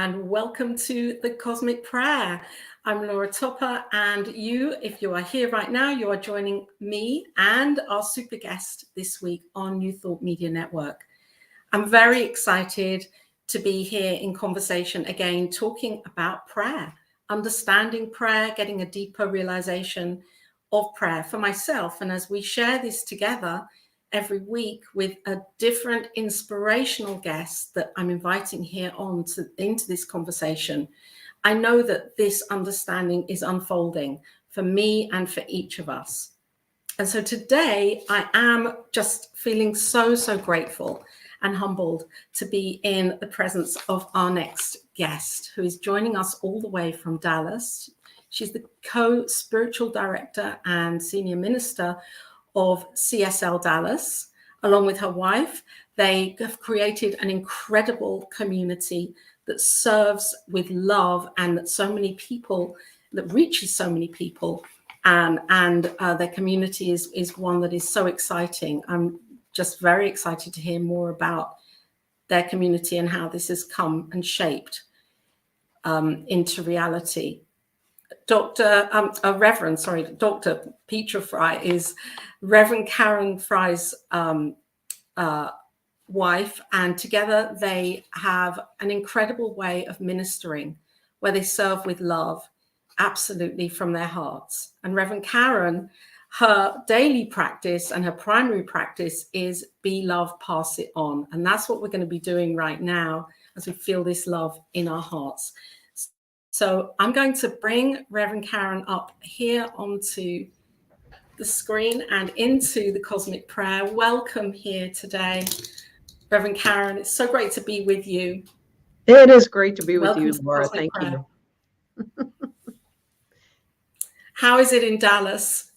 and welcome to the Cosmic Prayer. I'm Laura Topper, and if you are here right now, you are joining me and our super guest this week on New Thought Media Network. I'm very excited to be here in conversation again, talking about prayer, understanding prayer, getting a deeper realization of prayer for myself. And as we share this together every week with a different inspirational guest that I'm inviting here into this conversation, I know that this understanding is unfolding for me and for each of us. And so today I am just feeling so grateful and humbled to be in the presence of our next guest, who is joining us all the way from Dallas. She's the co-spiritual director and senior minister of CSL Dallas. Along with her wife, they have created an incredible community that serves with love and that reaches so many people. And their community is one that is so exciting. I'm just very excited to hear more about their community and how this has come and shaped into reality. Dr. Petra Fry is Reverend Karen Fry's wife, and together they have an incredible way of ministering where they serve with love, absolutely from their hearts. And Reverend Karen, her daily practice and her primary practice is be love, pass it on. And that's what we're going to be doing right now as we feel this love in our hearts. So I'm going to bring Reverend Karen up here onto the screen and into the Cosmic Prayer. Welcome here today, Reverend Karen. It's so great to be with you. It is great to be with you, Laura. Thank you. How is it in Dallas?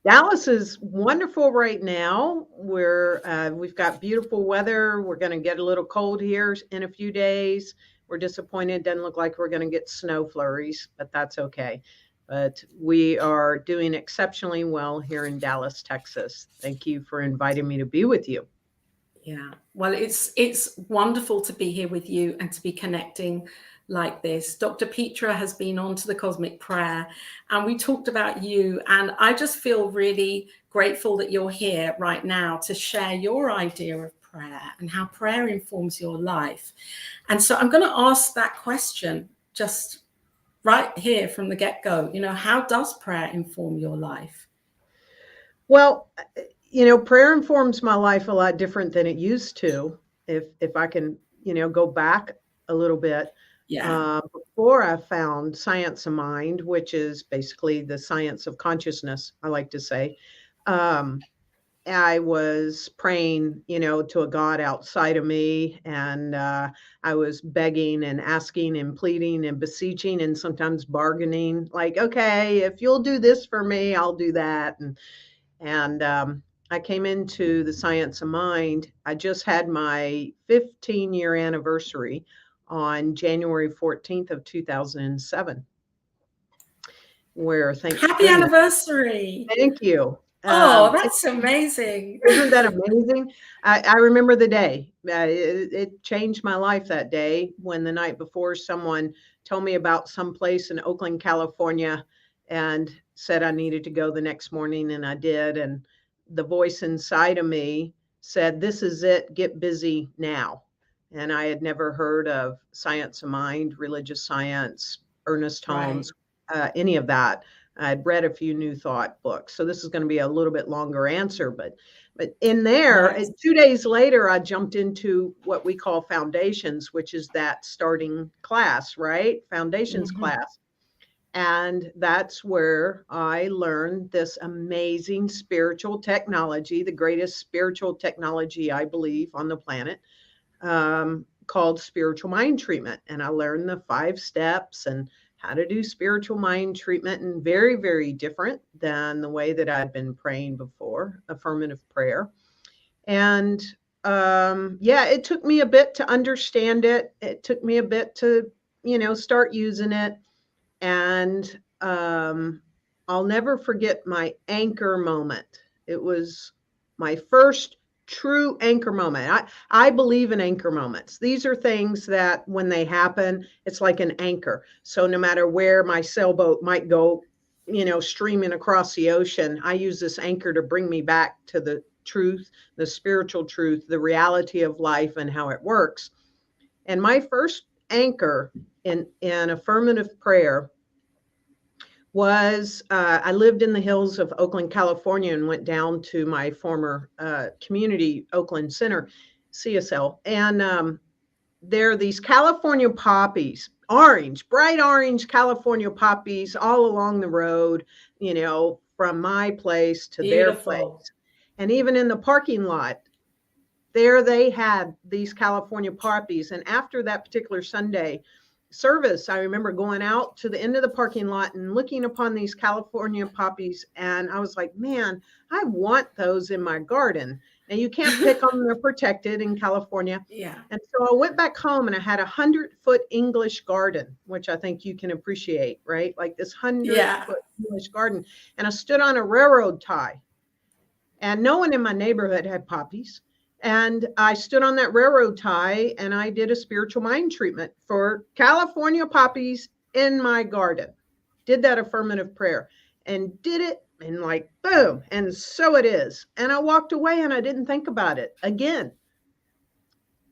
Dallas is wonderful right now. We've got beautiful weather. We're going to get a little cold here in a few days. We're disappointed. Doesn't look like we're going to get snow flurries, but that's okay. But we are doing exceptionally well here in Dallas, Texas. Thank you for inviting me to be with you. Yeah, well, it's wonderful to be here with you and to be connecting like this. Dr. Petra has been on to the Cosmic Prayer, and we talked about you, and I just feel really grateful that you're here right now to share your idea of prayer and how prayer informs your life. And so I'm going to ask that question just right here from the get-go. How does prayer inform your life? Well, prayer informs my life a lot different than it used to. If I can, go back a little bit. Yeah. Before I found Science of Mind, which is basically the science of consciousness, I like to say, I was praying, to a God outside of me, and I was begging and asking and pleading and beseeching and sometimes bargaining, like, okay, if you'll do this for me, I'll do that. And I came into the Science of Mind. I just had my 15-year anniversary on January 14th of 2007. Happy anniversary. Thank you. Oh, that's amazing. Isn't that amazing? I remember the day. It changed my life that day when the night before someone told me about some place in Oakland, California, and said I needed to go the next morning, and I did. And the voice inside of me said, "This is it. Get busy now." And I had never heard of Science of Mind, religious science, Ernest Holmes, any of that. I'd read a few New Thought books. So this is going to be a little bit longer answer, but in there, 2 days later, I jumped into what we call Foundations, which is that starting class, right? Foundations class. And that's where I learned this amazing spiritual technology, the greatest spiritual technology, I believe, on the planet, called spiritual mind treatment. And I learned the 5 steps and how to do spiritual mind treatment, and very, very different than the way that I'd been praying before, affirmative prayer. And it took me a bit to understand it. It took me a bit to, start using it. And I'll never forget my anchor moment. It was my first true anchor moment. I believe in anchor moments. These are things that when they happen, it's like an anchor. So no matter where my sailboat might go, streaming across the ocean, I use this anchor to bring me back to the truth, the spiritual truth, the reality of life and how it works. And my first anchor in affirmative prayer was I lived in the hills of Oakland, California, and went down to my former community, Oakland Center, CSL. And there are these California poppies, bright orange California poppies all along the road, from my place to their place. And even in the parking lot, there they had these California poppies. And after that particular Sunday service, I remember going out to the end of the parking lot and looking upon these California poppies. And I was like, man, I want those in my garden. And you can't pick them, they're protected in California. Yeah. And so I went back home and I had 100-foot English garden, which I think you can appreciate, right? Like this 100-foot English garden. And I stood on a railroad tie. And no one in my neighborhood had poppies. And I stood on that railroad tie and I did a spiritual mind treatment for California poppies in my garden. Did that affirmative prayer and did it, and like, boom. And so it is. And I walked away and I didn't think about it again.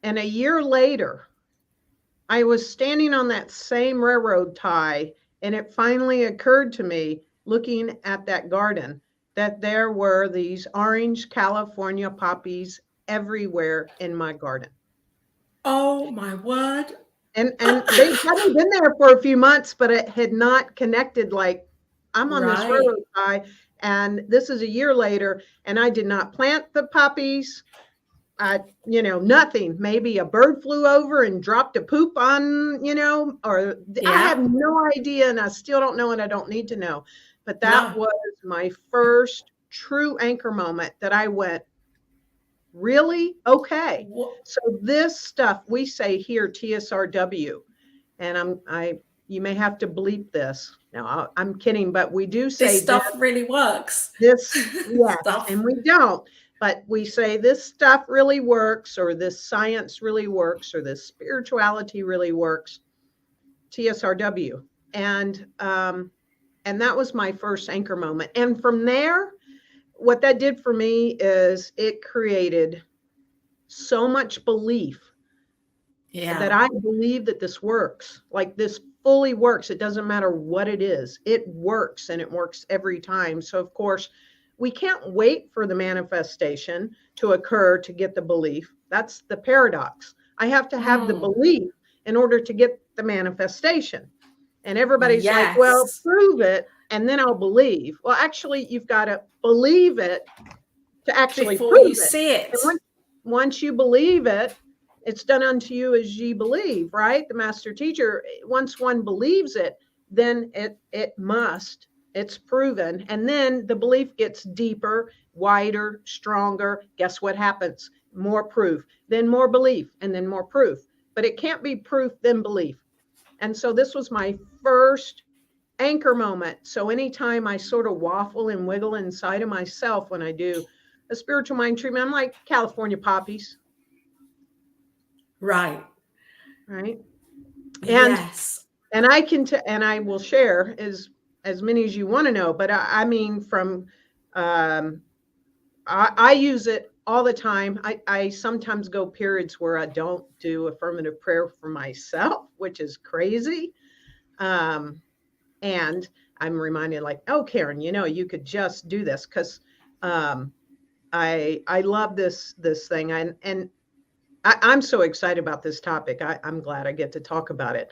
And a year later, I was standing on that same railroad tie and it finally occurred to me, looking at that garden, that there were these orange California poppies everywhere in my garden. Oh my word. And they hadn't been there for a few months, but it had not connected. Like, I'm on this railroad tie and this is a year later and I did not plant the poppies. Nothing. Maybe a bird flew over and dropped a poop on, or I have no idea. And I still don't know and I don't need to know. But that was my first true anchor moment that I went, really? Okay. So this stuff we say here, TSRW, and you may have to bleep this. No, I'm kidding, but we do say this stuff really works. This, yes, and we don't, but we say this stuff really works, or this science really works, or this spirituality really works. TSRW, and that was my first anchor moment, and from there, what that did for me is it created so much belief that I believe that this works. Like, this fully works. It doesn't matter what it is. It works, and it works every time. So, of course, we can't wait for the manifestation to occur to get the belief. That's the paradox. I have to have the belief in order to get the manifestation. And everybody's like, well, prove it, and then I'll believe. Well, actually, you've got to believe it to actually before prove you see it. Once you believe it, it's done unto you as ye believe, right? The master teacher, once one believes it, then it's proven. And then the belief gets deeper, wider, stronger. Guess what happens? More proof, then more belief, and then more proof. But it can't be proof, then belief. And so this was my first anchor moment. So anytime I sort of waffle and wiggle inside of myself when I do a spiritual mind treatment, I'm like California poppies. Right. And yes. And I can and I will share as many as you want to know, but I mean, from I use it all the time. I sometimes go periods where I don't do affirmative prayer for myself, which is crazy. And I'm reminded, like, oh, Karen, you could just do this, because I love this thing. And I'm so excited about this topic. I'm glad I get to talk about it.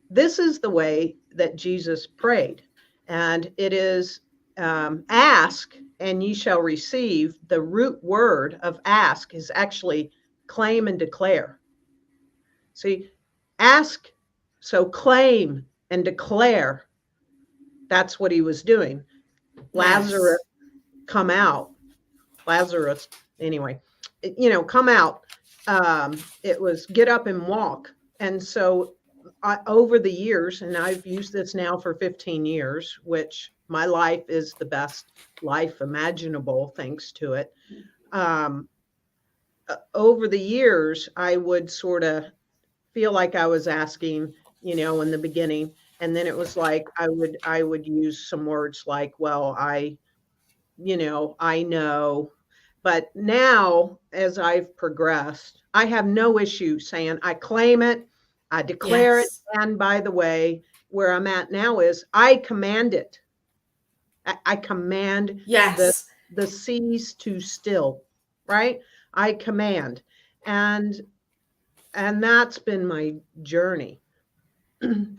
This is the way that Jesus prayed. And it is ask and ye shall receive. The root word of ask is actually claim and declare. See, ask, so claim and declare. That's what he was doing. Lazarus, come out. Lazarus, anyway, come out. It was get up and walk. And so over the years, and I've used this now for 15 years, which my life is the best life imaginable thanks to it. Over the years, I would sort of feel like I was asking, in the beginning, and then it was like I would use some words like, well, I know. But now, as I've progressed, I have no issue saying I claim it, I declare it. Yes. And by the way, where I'm at now is I command it. I command Yes. the seas to still, right? I command. And that's been my journey. And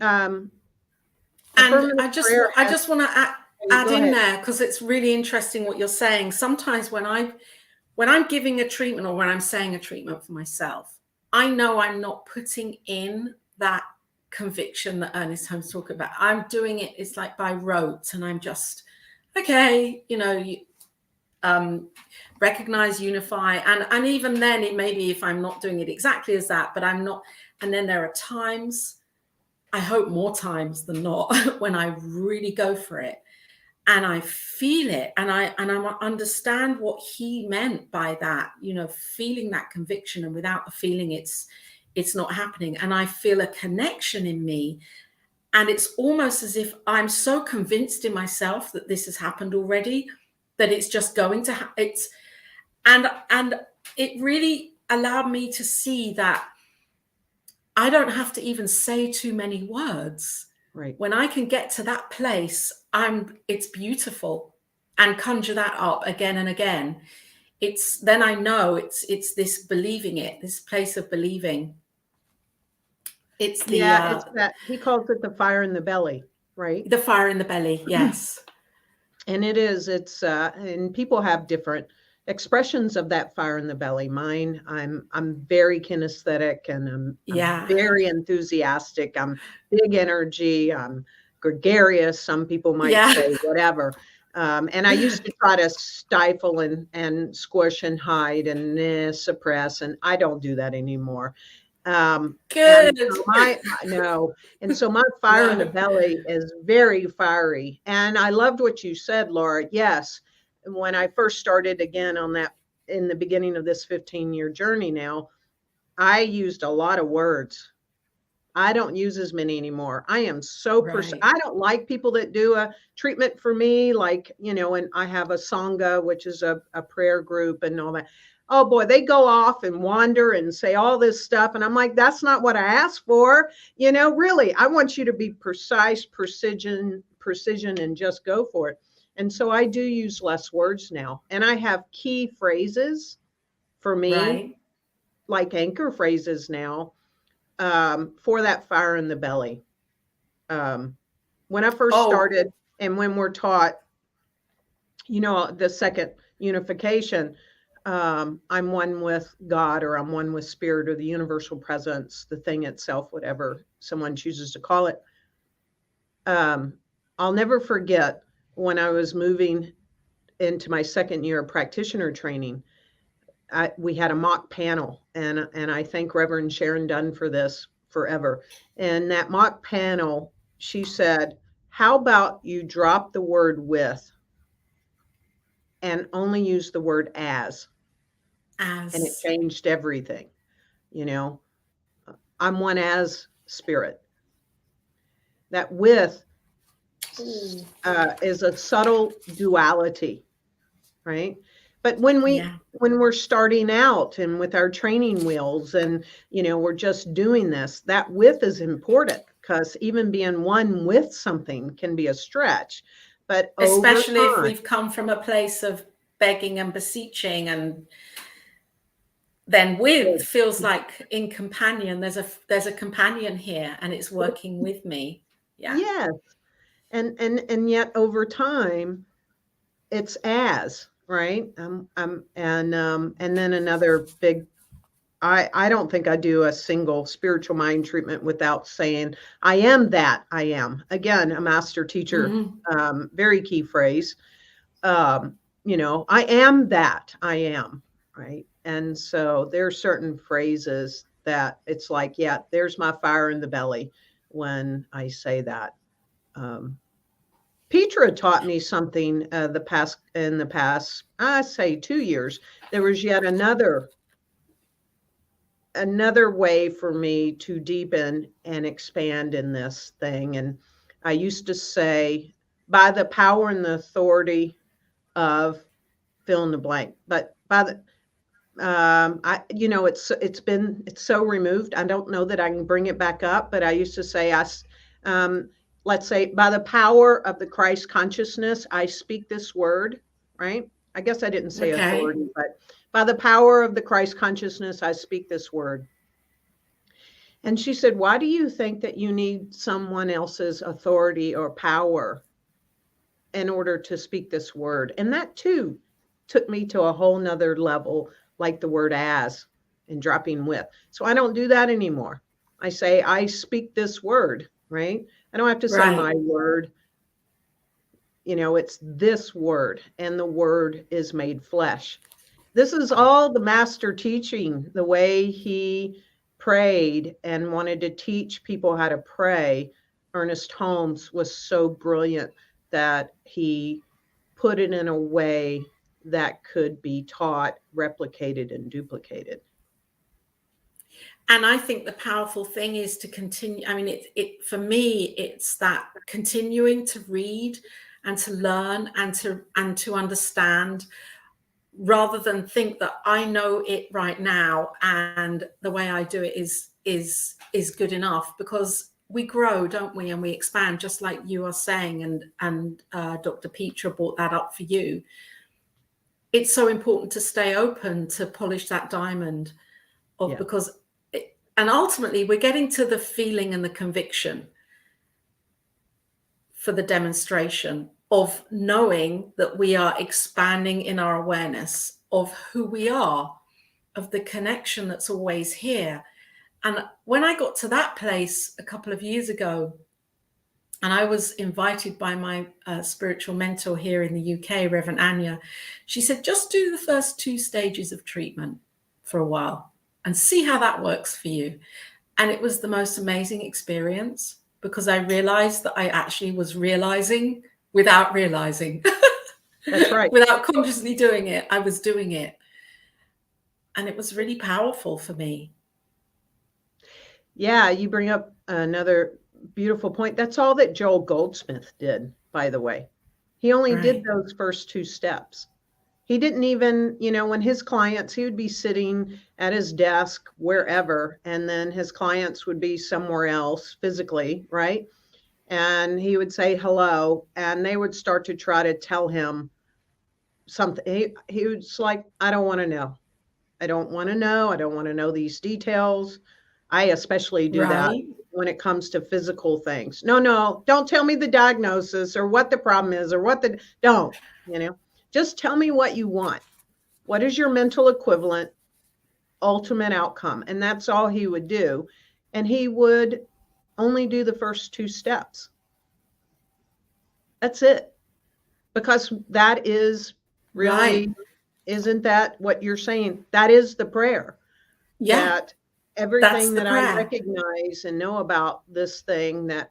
Affirmative I just prayer has, want to add go in ahead. there, because it's really interesting what you're saying. Sometimes when I'm giving a treatment, or when I'm saying a treatment for myself, I know I'm not putting in that conviction that Ernest Holmes talked about. I'm doing it, it's like by rote, and I'm just, okay, recognize, unify. And even then, it may be if I'm not doing it exactly as that, but I'm not. And then there are times, I hope more times than not, when I really go for it and I feel it, and I understand what he meant by that, feeling that conviction, and without the feeling, it's not happening. And I feel a connection in me, and it's almost as if I'm so convinced in myself that this has happened already, that it's just going to it's and it really allowed me to see that I don't have to even say too many words. Right. When I can get to that place, it's beautiful, and conjure that up again and again. Then I know it's this believing it, this place of believing. It's It's that he calls it the fire in the belly, right? the fire in the belly. Yes. And it's and people have different expressions of that fire in the belly. Mine, I'm very kinesthetic, and I'm very enthusiastic. I'm big energy. I'm gregarious. Some people might say whatever. And I used to try to stifle and squish and hide and suppress, and I don't do that anymore. Good. And so my fire in the belly is very fiery. And I loved what you said, Laura. Yes. When I first started again on that in the beginning of this 15-year journey now, I used a lot of words. I don't use as many anymore. I am so I don't like people that do a treatment for me, like, and I have a Sangha, which is a prayer group and all that. Oh boy, they go off and wander and say all this stuff. And I'm like, that's not what I asked for. Really, I want you to be precise, precision, and just go for it. And so I do use less words now. And I have key phrases for me, like anchor phrases now, for that fire in the belly. When I first started, and when we're taught, the second unification, I'm one with God, or I'm one with spirit, or the universal presence, the thing itself, whatever someone chooses to call it. I'll never forget when I was moving into my second year of practitioner training, we had a mock panel, and I thank Reverend Sharon Dunn for this forever. And that mock panel, she said, how about you drop the word with and only use the word as? And it changed everything. I'm one as spirit. That with is a subtle duality, right? But when we're starting out and with our training wheels, and we're just doing this, that with is important, because even being one with something can be a stretch. But especially if we've come from a place of begging and beseeching, and then with feels like in companion, there's a companion here, and it's working with me. Yes. And yet over time it's as, right? And then another big, I don't think I do a single spiritual mind treatment without saying, I am that I am. Again, a master teacher, very key phrase. I am that I am, right? And so there are certain phrases that it's like, yeah, there's my fire in the belly when I say that. Petra taught me something in the past, I say 2 years. There was yet another way for me to deepen and expand in this thing. And I used to say, by the power and the authority of fill in the blank, but by the it's so removed. I don't know that I can bring it back up, but I used to say, let's say, by the power of the Christ consciousness, I speak this word, right? I guess I didn't say authority, but by the power of the Christ consciousness, I speak this word. And she said, why do you think that you need someone else's authority or power in order to speak this word? And that too took me to a whole nother level, like the word as and dropping with. So I don't do that anymore. I say, I speak this word, right? I don't have to say my word. It's this word, and the word is made flesh. This is all the master teaching, the way he prayed and wanted to teach people how to pray. Ernest Holmes was so brilliant that he put it in a way that could be taught, replicated, and duplicated. And I think the powerful thing is to continue. I mean, for me, it's that continuing to read and to learn and to understand, rather than think that I know it right now and the way I do it is good enough, because we grow, don't we? And we expand, just like you are saying, and Dr. Petra brought that up for you. It's so important to stay open, to polish that diamond because and ultimately we're getting to the feeling and the conviction for the demonstration of knowing that we are expanding in our awareness of who we are, of the connection that's always here. And when I got to that place a couple of years ago, and I was invited by my spiritual mentor here in the UK, Reverend Anya, she said, just do the first 2 stages of treatment for a while and see how that works for you. And it was the most amazing experience, because I realized that I actually was realizing without realizing. That's right. Without consciously doing it, I was doing it. And it was really powerful for me. Yeah, you bring up another beautiful point. That's all that Joel Goldsmith did, by the way. He only did those first 2 steps. He didn't even, when his clients, he would be sitting at his desk wherever, and then his clients would be somewhere else physically, right? And he would say hello, and they would start to try to tell him something. He was like, I don't want to know. I don't want to know. I don't want to know these details. I especially do that when it comes to physical things. No, don't tell me the diagnosis or what the problem is or don't, just tell me what you want. What is your mental equivalent ultimate outcome? And that's all he would do. And he would only do the first 2 steps. That's it. Because that is really, isn't that what you're saying? That is the prayer. Yeah. That everything that I recognize and know about this thing, that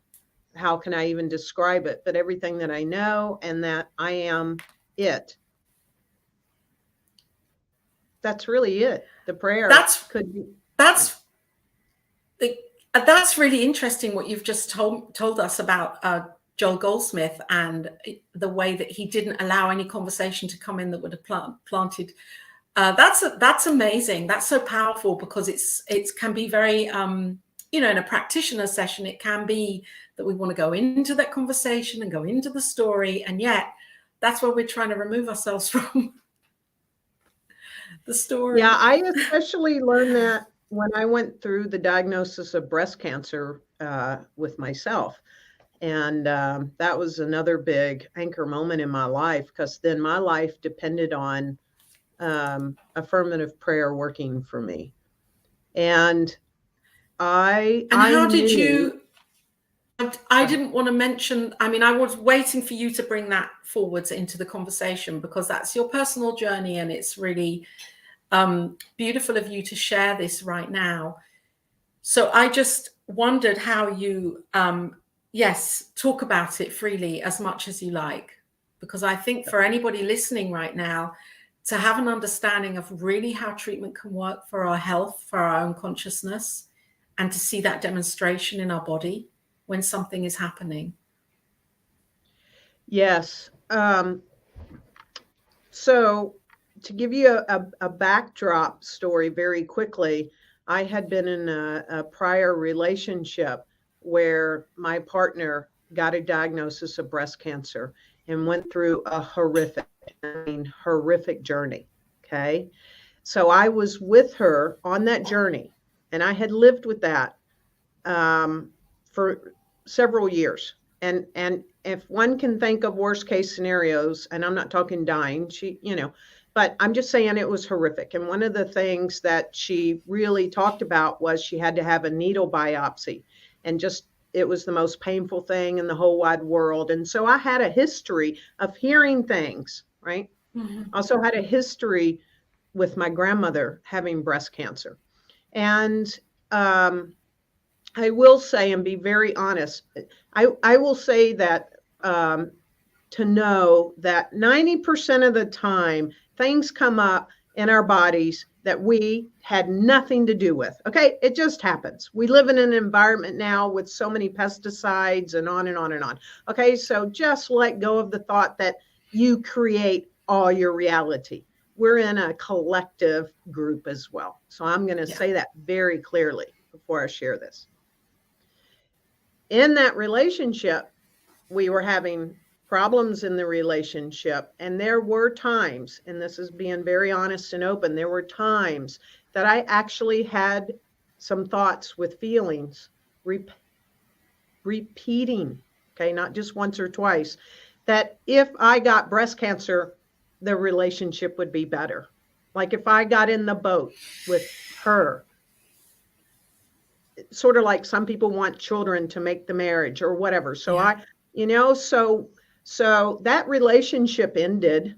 how can I even describe it? But everything that I know, and that I am it. That's really it. The prayer could be. That's really interesting what you've just told us about Joel Goldsmith, and the way that he didn't allow any conversation to come in that would have planted. That's amazing. That's so powerful, because it can be very, in a practitioner session, it can be that we want to go into that conversation and go into the story, and yet that's where we're trying to remove ourselves from the story. Yeah, I especially learned that when I went through the diagnosis of breast cancer with myself. And that was another big anchor moment in my life, because then my life depended on affirmative prayer working for me. And I didn't want to mention, I mean, I was waiting for you to bring that forwards into the conversation, because that's your personal journey, and it's really beautiful of you to share this right now. So I just wondered how you, yes, talk about it freely as much as you like, because I think for anybody listening right now, to have an understanding of really how treatment can work for our health, for our own consciousness, and to see that demonstration in our body when something is happening. Yes. So to give you a backdrop story very quickly, I had been in a prior relationship where my partner got a diagnosis of breast cancer and went through a horrific journey. Okay. So I was with her on that journey, and I had lived with that for several years. And if one can think of worst case scenarios, and I'm not talking dying, but I'm just saying it was horrific. And one of the things that she really talked about was she had to have a needle biopsy, and just it was the most painful thing in the whole wide world. And so I had a history of hearing things, right? Mm-hmm. Also had a history with my grandmother having breast cancer. And I will say, and be very honest, I will say that to know that 90% of the time, things come up in our bodies that we had nothing to do with. Okay, it just happens. We live in an environment now with so many pesticides and on and on and on. Okay, so just let go of the thought that you create all your reality. We're in a collective group as well. So I'm going to say that very clearly before I share this. In that relationship, we were having problems in the relationship. And there were times, and this is being very honest and open, there were times that I actually had some thoughts with feelings repeating, okay, not just once or twice, that if I got breast cancer, the relationship would be better. Like if I got in the boat with her, sort of like some people want children to make the marriage or whatever. So so that relationship ended.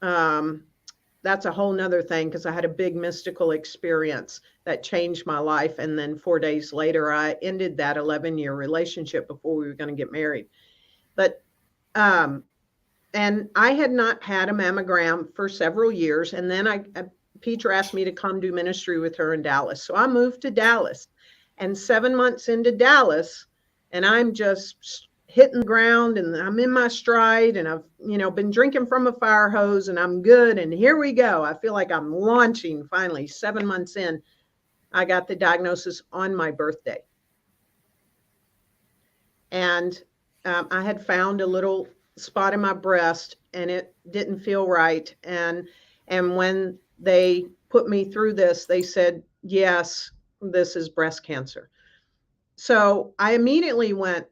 That's a whole nother thing, because I had a big mystical experience that changed my life. And then 4 days later, I ended that 11-year relationship before we were going to get married. But, and I had not had a mammogram for several years. And then Petra asked me to come do ministry with her in Dallas. So I moved to Dallas, and 7 months into Dallas, and I'm just hitting the ground, and I'm in my stride, and I've, been drinking from a fire hose, and I'm good. And here we go. I feel like I'm launching finally. 7 months in, I got the diagnosis on my birthday. And I had found a little spot in my breast, and it didn't feel right. And when they put me through this, they said, yes, this is breast cancer. So I immediately went,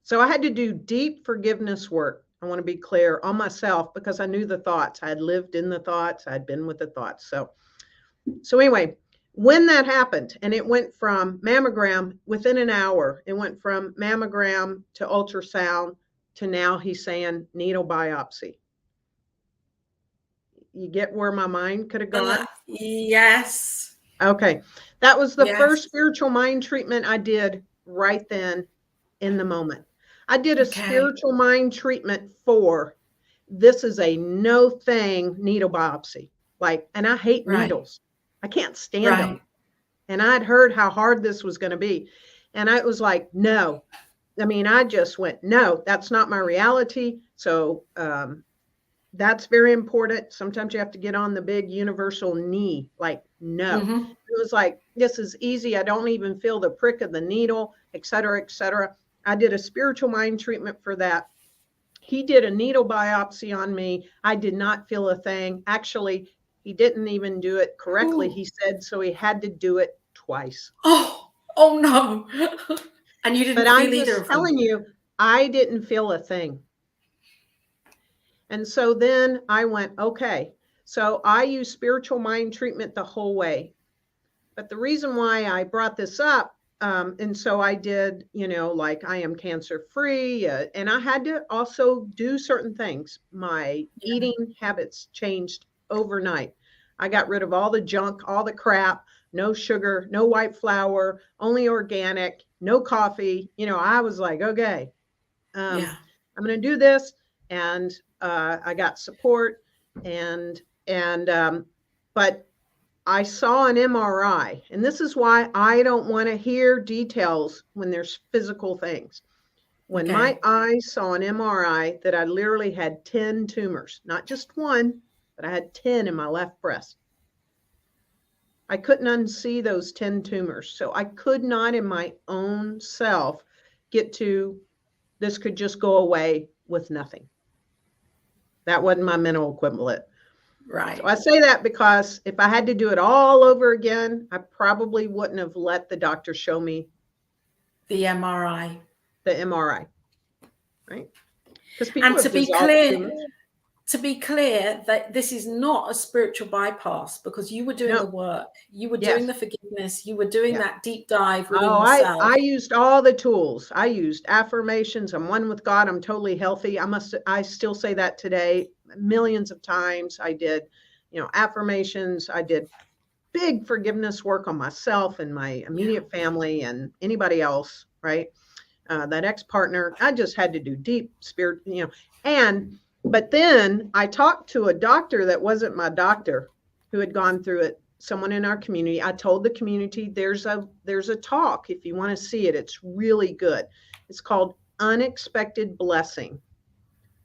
So I had to do deep forgiveness work. I want to be clear on myself, because I knew the thoughts. I had lived in the thoughts. I'd been with the thoughts. So anyway, when that happened, and it went from mammogram within an hour, it went from mammogram to ultrasound to now he's saying needle biopsy. You get where my mind could have gone? Yes. Okay. That was the first spiritual mind treatment I did right then in the moment. I did a spiritual mind treatment for, this is a no thing needle biopsy. And I hate needles. I can't stand them. And I'd heard how hard this was going to be. And I was like, no. I just went, no, that's not my reality. So that's very important. Sometimes you have to get on the big universal knee, no. It was like, this is easy. I don't even feel the prick of the needle, et cetera, et cetera. I did a spiritual mind treatment for that. He did a needle biopsy on me. I did not feel a thing. Actually, he didn't even do it correctly. Ooh. He said, so he had to do it twice. Oh no. And you didn't feel either of them. But I'm just telling you, I didn't feel a thing. And so then I went, okay, so I use spiritual mind treatment the whole way. But the reason why I brought this up, and so I did, I am cancer free, and I had to also do certain things. My eating habits changed overnight. I got rid of all the junk, all the crap, no sugar, no white flour, only organic, no coffee. I was like, okay, I'm going to do this. And I got support but I saw an MRI, and this is why I don't want to hear details when there's physical things. When my eyes saw an MRI that I literally had 10 tumors, not just one, but I had 10 in my left breast. I couldn't unsee those 10 tumors. So I could not in my own self get to this could just go away with nothing. That wasn't my mental equivalent. Right. So I say that because if I had to do it all over again, I probably wouldn't have let the doctor show me the MRI. Right? Because people and to be clear that this is not a spiritual bypass, because you were doing the work, you were doing the forgiveness, you were doing that deep dive within yourself. I used all the tools. I used affirmations. I'm one with God. I'm totally healthy. I still say that today millions of times. I did, affirmations. I did big forgiveness work on myself and my immediate family and anybody else, right? That ex-partner, I just had to do deep spirit, but then I talked to a doctor that wasn't my doctor who had gone through it, someone in our community. I told the community there's a talk if you want to see it. It's really good. It's called Unexpected Blessing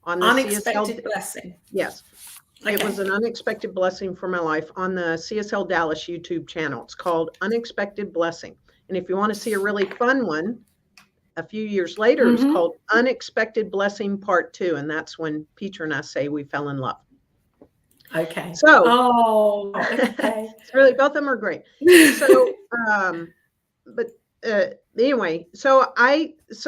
on the Unexpected Blessing. Yes. Okay. It was an unexpected blessing for my life on the CSL Dallas YouTube channel. It's called Unexpected Blessing. And if you want to see a really fun one, a few years later, it was called Unexpected Blessing Part 2. And that's when Peter and I say we fell in love. Okay. So, it's really, both of them are great. So, anyway, so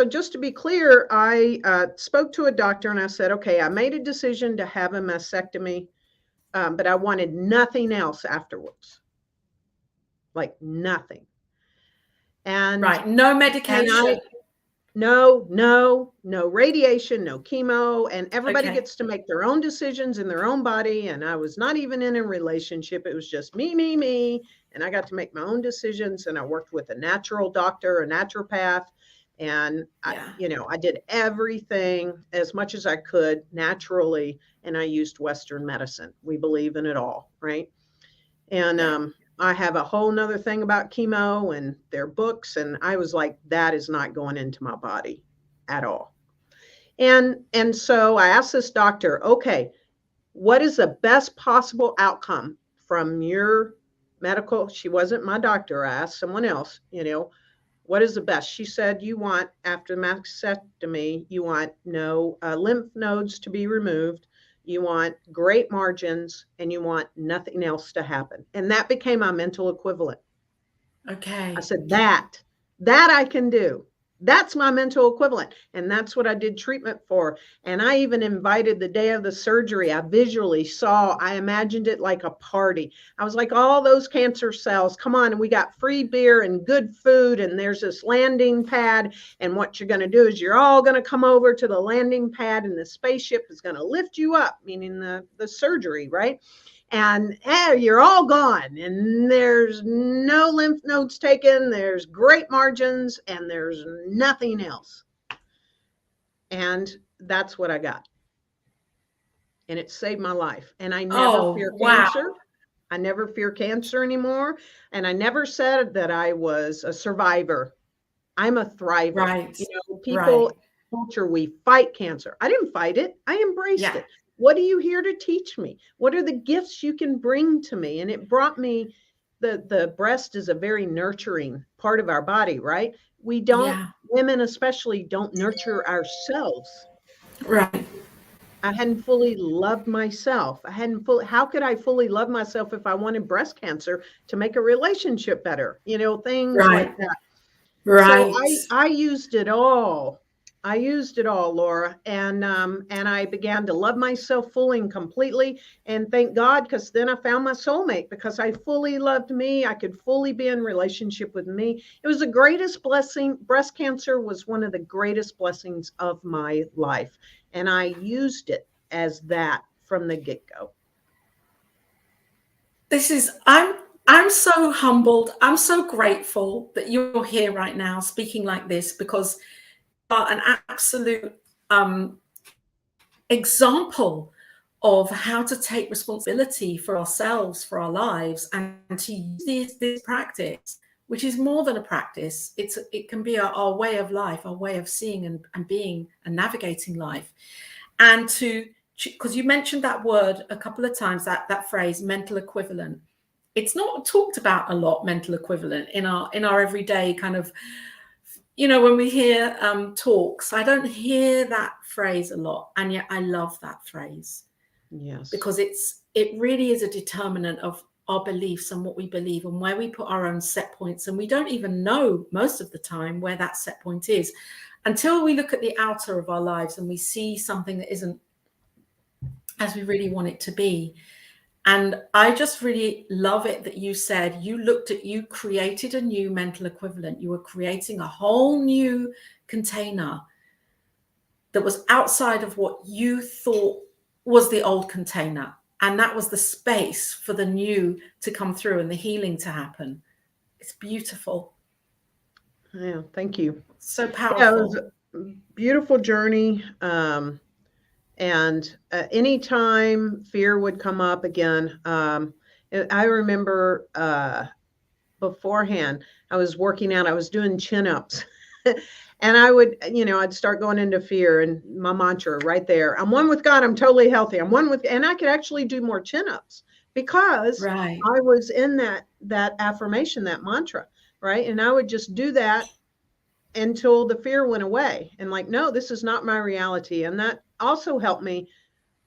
just to be clear, I spoke to a doctor and I said, okay, I made a decision to have a mastectomy, but I wanted nothing else afterwards. Like nothing. And no medication. No radiation, no chemo, and everybody gets to make their own decisions in their own body. And I was not even in a relationship. It was just me. And I got to make my own decisions. And I worked with a natural doctor, a naturopath. And I did everything as much as I could naturally. And I used Western medicine. We believe in it all, right? And I have a whole nother thing about chemo and their books. And I was like, that is not going into my body at all. And so I asked this doctor, okay, what is the best possible outcome from your medical? She wasn't my doctor. I asked someone else, what is the best? She said, you want, after mastectomy, you want no lymph nodes to be removed. You want great margins, and you want nothing else to happen. And that became my mental equivalent. Okay. I said, that I can do. That's my mental equivalent. And that's what I did treatment for. And I even invited the day of the surgery. I visually saw, I imagined it like a party. I was like, all those cancer cells, come on. And we got free beer and good food. And there's this landing pad. And what you're going to do is you're all going to come over to the landing pad, and the spaceship is going to lift you up, meaning the surgery, right? And you're all gone, and there's no lymph nodes taken, there's great margins, and there's nothing else. And that's what I got. And it saved my life. And I never fear cancer. I never fear cancer anymore. And I never said that I was a survivor. I'm a thriver. Right. People in culture, we fight cancer. I didn't fight it. I embraced it. What are you here to teach me? What are the gifts you can bring to me? And it brought me, the breast is a very nurturing part of our body, right? We don't, women especially, don't nurture ourselves. Right. I hadn't fully loved myself. How could I fully love myself if I wanted breast cancer to make a relationship better? Things like that. Right. So I used it all. Laura, and I began to love myself fully and completely, and thank God, because then I found my soulmate, because I fully loved me. I could fully be in relationship with me. It was the greatest blessing. Breast cancer was one of the greatest blessings of my life, and I used it as that from the get-go. I'm so humbled. I'm so grateful that you're here right now speaking like this, because you are an absolute example of how to take responsibility for ourselves, for our lives, and to use this practice, which is more than a practice. It can be our way of life, our way of seeing and being and navigating life. And because you mentioned that word a couple of times, that phrase, mental equivalent. It's not talked about a lot, mental equivalent, in our everyday kind of, when we hear talks. I don't hear that phrase a lot, and yet I love that phrase. Yes. Because it really is a determinant of our beliefs and what we believe and where we put our own set points. And we don't even know most of the time where that set point is until we look at the outer of our lives and we see something that isn't as we really want it to be. And I just really love it that you said you created a new mental equivalent. You were creating a whole new container that was outside of what you thought was the old container. And that was the space for the new to come through and the healing to happen. It's beautiful. Yeah, thank you. So powerful. Yeah, it was a beautiful journey. And anytime fear would come up again, I remember beforehand, I was working out, I was doing chin-ups. And I would, I'd start going into fear, and my mantra right there, I'm one with God, I'm totally healthy. I'm one with, and I could actually do more chin-ups because right. I was in that affirmation, that mantra, right? And I would just do that until the fear went away. And like, no, this is not my reality. And that also helped me.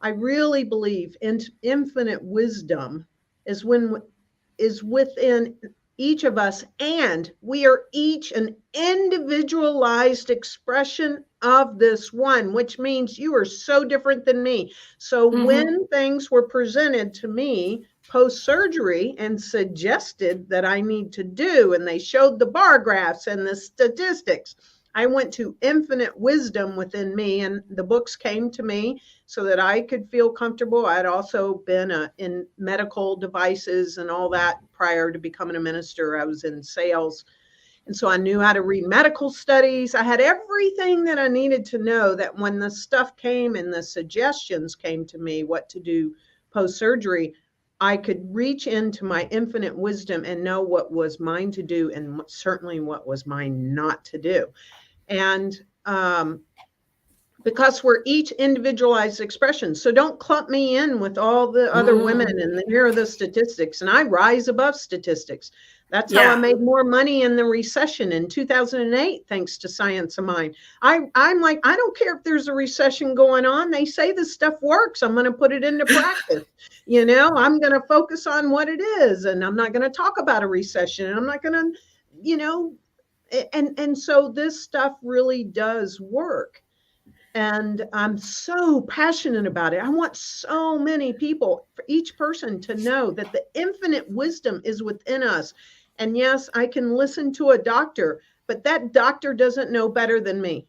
I really believe in infinite wisdom is within each of us, and we are each an individualized expression of this one, which means you are so different than me. So when things were presented to me post-surgery and suggested that I need to do, and they showed the bar graphs and the statistics, I went to infinite wisdom within me, and the books came to me so that I could feel comfortable. I had also been in medical devices and all that prior to becoming a minister. I was in sales. And so I knew how to read medical studies. I had everything that I needed to know, that when the stuff came and the suggestions came to me, what to do post-surgery, I could reach into my infinite wisdom and know what was mine to do and certainly what was mine not to do. And because we're each individualized expressions. So don't clump me in with all the other women and here are the statistics. And I rise above statistics. That's how I made more money in the recession in 2008, thanks to Science of Mind. I'm like, I don't care if there's a recession going on. They say this stuff works. I'm going to put it into practice. I'm going to focus on what it is. And I'm not going to talk about a recession. And I'm not going to, and so this stuff really does work. And I'm so passionate about it. I want so many people, for each person, to know that the infinite wisdom is within us. And yes, I can listen to a doctor, but that doctor doesn't know better than me.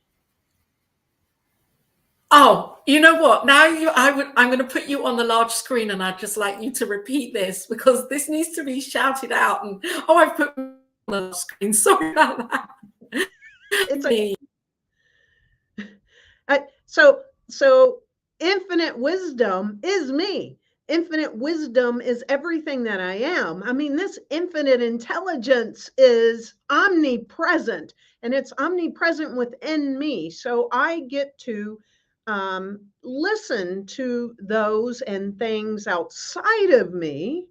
Oh, you know what? Now I'm going to put you on the large screen, and I'd just like you to repeat this because this needs to be shouted out. And I've put me on the large screen. Sorry about that. It's okay. So infinite wisdom is me. Infinite wisdom is everything that I am. I mean, this infinite intelligence is omnipresent, and it's omnipresent within me. So I get to listen to those and things outside of me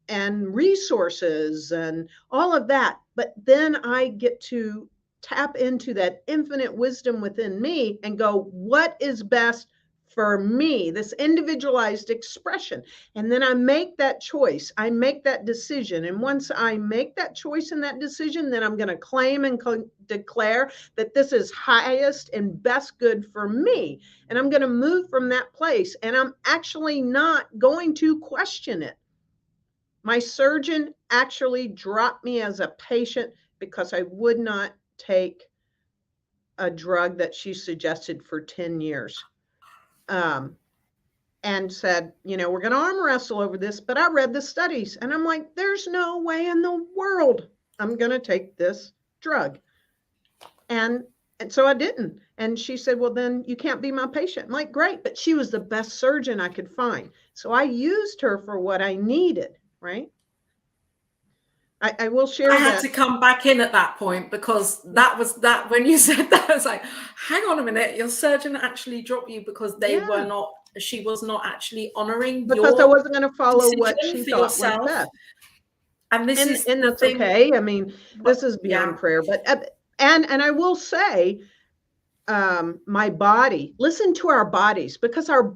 and resources and all of that. But then I get to tap into that infinite wisdom within me and go, what is best for me, this individualized expression? And then I make that choice. I make that decision. And once I make that choice and that decision, then I'm going to claim and declare that this is highest and best good for me. And I'm going to move from that place. And I'm actually not going to question it. My surgeon actually dropped me as a patient because I would not take a drug that she suggested for 10 years. and said, we're going to arm wrestle over this, but I read the studies and I'm like, there's no way in the world I'm going to take this drug. And so I didn't. And she said, well, then you can't be my patient. I'm like, great. But she was the best surgeon I could find. So I used her for what I needed, right? I will share I that. had to come back in at that point, because that was that when you said that, I was like, hang on a minute, your surgeon actually dropped you because she was not actually honoring because I wasn't going to follow what she thought yourself. was best. And this is and that's okay. I mean, this is beyond prayer, but and I will say, my body, listen to our bodies, because our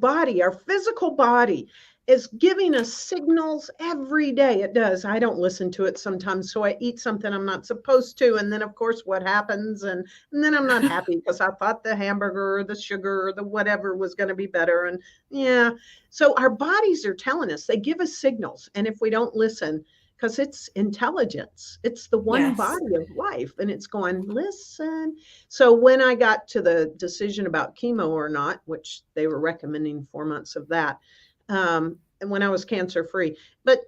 physical body is giving us signals every day. It does. I don't listen to it sometimes. So I eat something I'm not supposed to. And then of course what happens? And then I'm not happy because I thought the hamburger or the sugar or the whatever was going to be better. And yeah. So our bodies are telling us, they give us signals. And if we don't listen, because it's intelligence, it's the one body of life, and it's going, listen. So when I got to the decision about chemo or not, which they were recommending 4 months of that, and when I was cancer free, but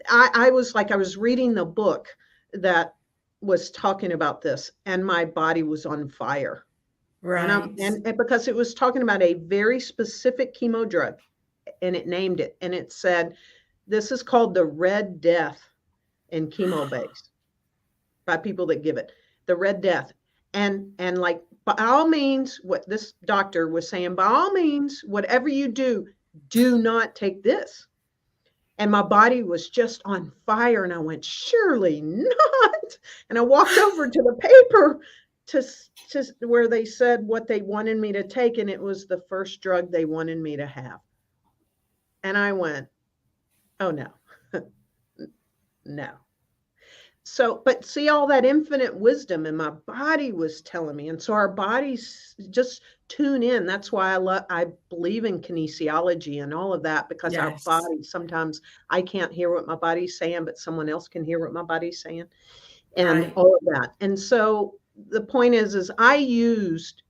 I was reading the book that was talking about this, and my body was on fire. Right. And because it was talking about a very specific chemo drug, and it named it, and it said, this is called the Red Death in chemo base by people that give it, the Red Death. And like, by all means, what this doctor was saying, by all means, whatever you do not take this. And my body was just on fire. And I went, surely not. And I walked over to the paper to where they said what they wanted me to take. And it was the first drug they wanted me to have. And I went, oh no, no. So, but see all that infinite wisdom, and my body was telling me. And so our bodies just tune in. That's why I believe in kinesiology and all of that, because our bodies, sometimes I can't hear what my body's saying, but someone else can hear what my body's saying, and all of that. And so the point is I used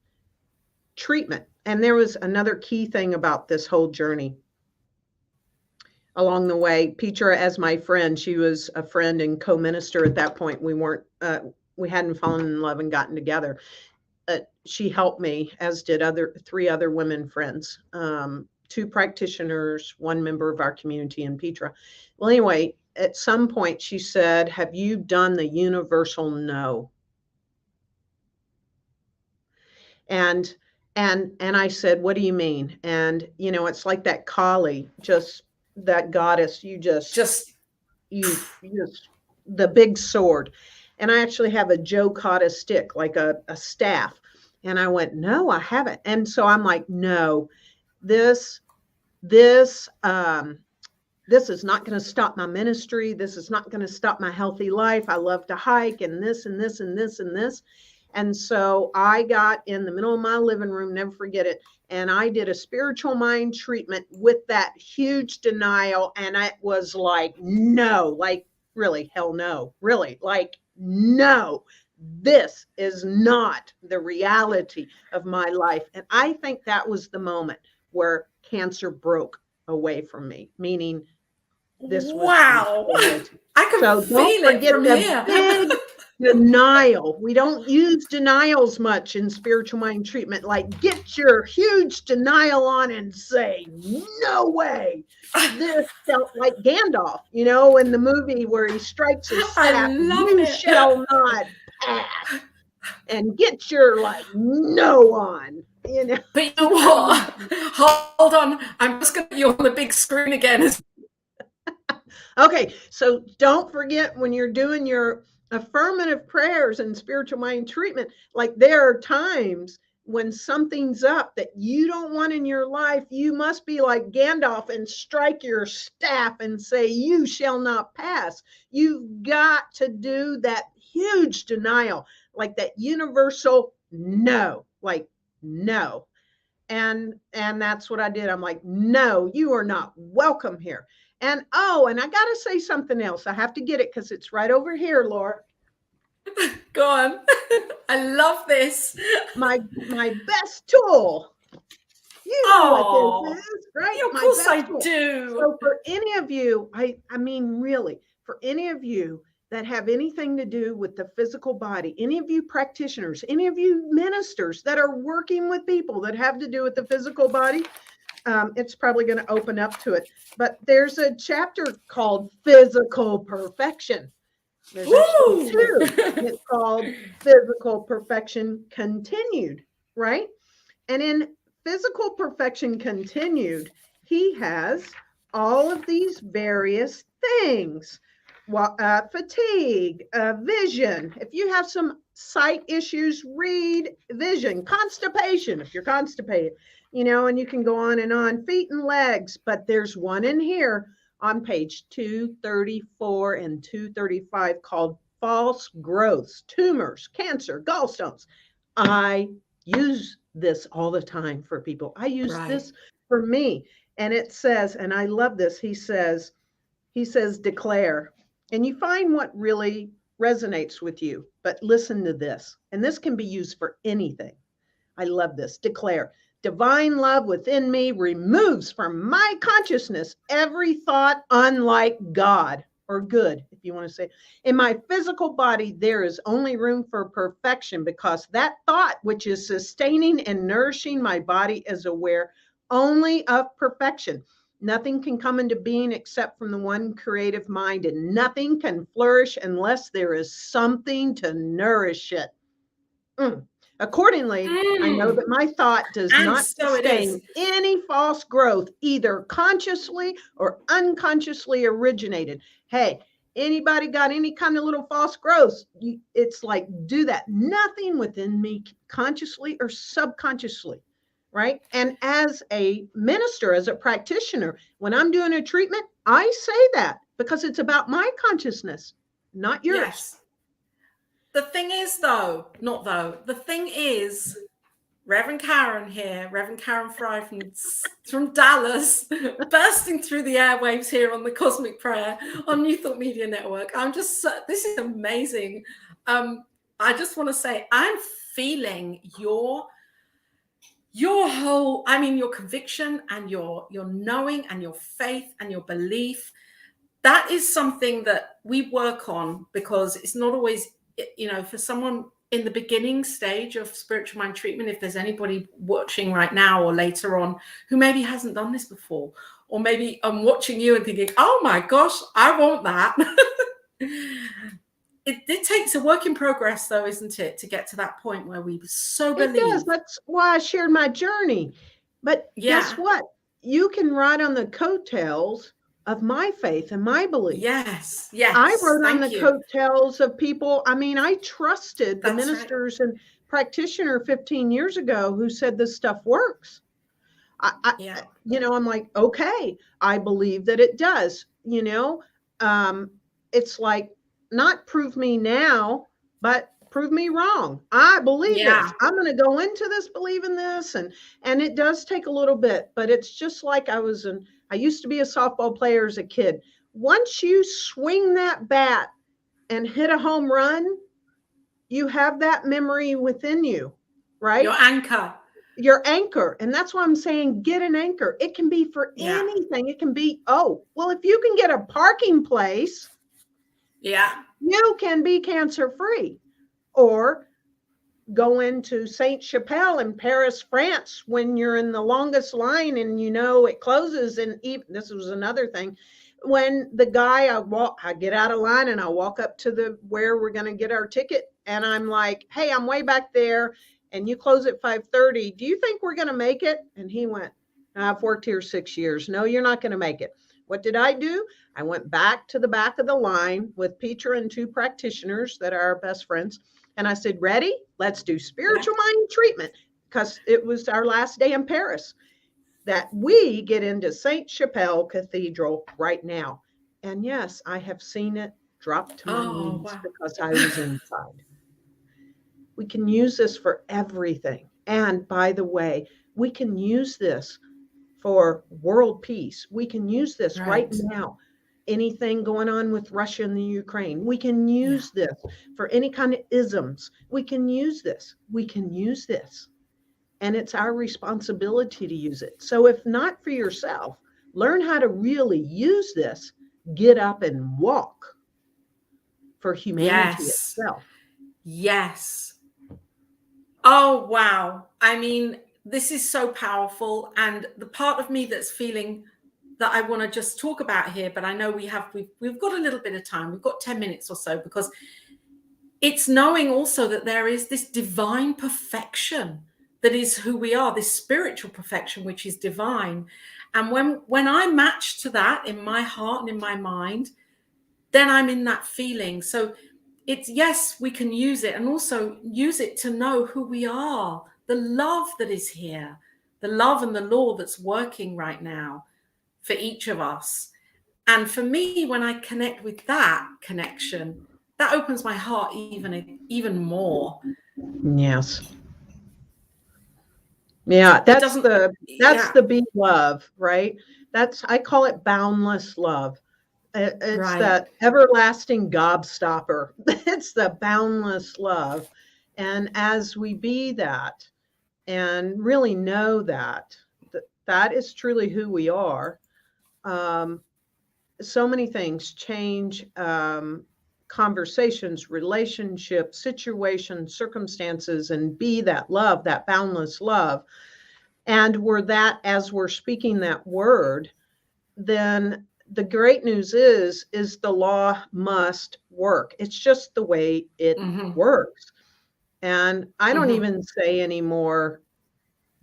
treatment. And there was another key thing about this whole journey. Along the way, Petra, as my friend, she was a friend and co-minister at that point. We hadn't fallen in love and gotten together. She helped me, as did three other women friends, 2 practitioners, 1 member of our community, and Petra. Well, anyway, at some point she said, have you done the universal no? And I said, what do you mean? And, it's like that Kali, just that goddess, you just the big sword. And I actually have a Joe Cotta stick, like a staff. And I went, no, I haven't. And so I'm like, no, this is not going to stop my ministry. This is not going to stop my healthy life. I love to hike, and this and this and this and this. And so I got in the middle of my living room, never forget it, and I did a spiritual mind treatment with that huge denial. And it was like, no, like, really, hell no, really, like, no, this is not the reality of my life. And I think that was the moment where cancer broke away from me, meaning this was I can feel it from here. Big denial. We don't use denials much in spiritual mind treatment. Like, get your huge denial on and say, no way. This felt like Gandalf, in the movie where he strikes his staff, you shall not pass. And get your no on. But you know what? Hold on. I'm just going to put you on the big screen again. Okay, so don't forget, when you're doing your affirmative prayers and spiritual mind treatment, like, there are times when something's up that you don't want in your life, you must be like Gandalf and strike your staff and say, you shall not pass. You've got to do that huge denial, like that universal no, like, no. And that's what I did. I'm like, no, you are not welcome here. And I got to say something else. I have to get it because it's right over here, Laura. Go on. I love this. My best tool You know what Oh, this is, right? yeah, of My course I vessel. do. So for any of you, I mean, really, for any of you that have anything to do with the physical body, any of you practitioners, any of you ministers that are working with people that have to do with the physical body, it's probably going to open up to it. But there's a chapter called Physical Perfection. There's actually Woo! two. It's called Physical Perfection Continued, right? And in Physical Perfection Continued, he has all of these various things. Fatigue, vision. If you have some sight issues, read vision. Constipation, if you're constipated, and you can go on and on. Feet and legs, but there's one in here on page 234 and 235 called false growths, tumors, cancer, gallstones. I use this all the time for people. I use Right. this for me. And it says, and I love this, he says, declare. And you find what really resonates with you. But listen to this. And this can be used for anything. I love this. Declare. Divine love within me removes from my consciousness every thought unlike God or good, if you want to say. In my physical body, there is only room for perfection because that thought, which is sustaining and nourishing my body, is aware only of perfection. Nothing can come into being except from the one creative mind, and nothing can flourish unless there is something to nourish it. Accordingly, I know that my thought does And not so it is. sustain any false growth, either consciously or unconsciously originated. Hey, anybody got any kind of little false growth? It's like, do that. Nothing within me, consciously or subconsciously, right? And as a minister, as a practitioner, when I'm doing a treatment, I say that because it's about my consciousness, not yours. Yes. The thing is, the thing is, Reverend Karen here, Reverend Karen Fry from Dallas, bursting through the airwaves here on the Cosmic Prayer on New Thought Media Network. This is amazing. I just want to say, I'm feeling your whole, your conviction and your knowing and your faith and your belief. That is something that we work on, because it's not always, for someone in the beginning stage of spiritual mind treatment, if there's anybody watching right now or later on who maybe hasn't done this before, or maybe I'm watching you and thinking, oh my gosh, I want that. It takes a work in progress, though, isn't it, to get to that point where we so believe. It does. That's why I shared my journey. But guess what? You can ride on the coattails of my faith and my belief. Yes. I rode on the coattails of people. I trusted the ministers and practitioner 15 years ago who said this stuff works. I'm like, okay, I believe that it does. It's like, not prove me now, but prove me wrong. I believe this. I'm going to go into this believing this, and it does take a little bit, but it's just like I used to be a softball player as a kid. Once you swing that bat and hit a home run, you have that memory within you, right? Your anchor. And that's why I'm saying, get an anchor. It can be for anything. It can be, if you can get a parking place, you can be cancer free. Or go into Saint Chapelle in Paris, France, when you're in the longest line and it closes. And even this was another thing. When the guy, I get out of line and I walk up to where we're going to get our ticket. And I'm like, hey, I'm way back there and you close at 5:30. Do you think we're going to make it? And he went, I've worked here 6 years. No, you're not going to make it. What did I do? I went back to the back of the line with Petra and two practitioners that are our best friends. And I said, ready? Let's do spiritual mind treatment, because it was our last day in Paris, that we get into Saint Chapelle Cathedral right now. And yes, I have seen it drop to my knees because I was inside. We can use this for everything. And by the way, we can use this for world peace. We can use this right now. Anything going on with Russia and the Ukraine, we can use this for any kind of isms. We can use this. We can use this. and it's our responsibility to use it. So if not for yourself, learn how to really use this, get up and walk for humanity Yes. itself. Yes. Oh, wow. I mean, this is so powerful. And the part of me that's feeling that I want to just talk about here, but I know we've got a little bit of time. We've got 10 minutes or so, because it's knowing also that there is this divine perfection that is who we are, this spiritual perfection, which is divine. And when I match to that in my heart and in my mind, then I'm in that feeling. So it's, yes, we can use it, and also use it to know who we are, the love that is here, the love and the law that's working right now for each of us. And for me, when I connect with that connection, that opens my heart even more. Yes. Yeah, that's Yeah, the big love, right? I call it boundless love. It's right. that everlasting gobstopper. It's the boundless love. And as we be that and really know that that is truly who we are, so many things change, conversations, relationships, situations, circumstances, and be that love, that boundless love. And as we're speaking that word, then the great news is the law must work. It's just the way it works. And I don't even say anymore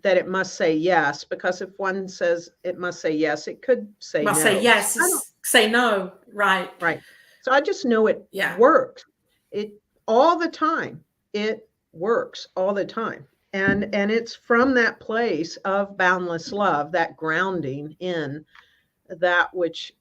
that it must say yes, because if one says it must say yes, it could say Must no. say yes, say no. Right. Right. So I just know it Yeah. works. It all the time. It works all the time. And it's from that place of boundless love, that grounding in that which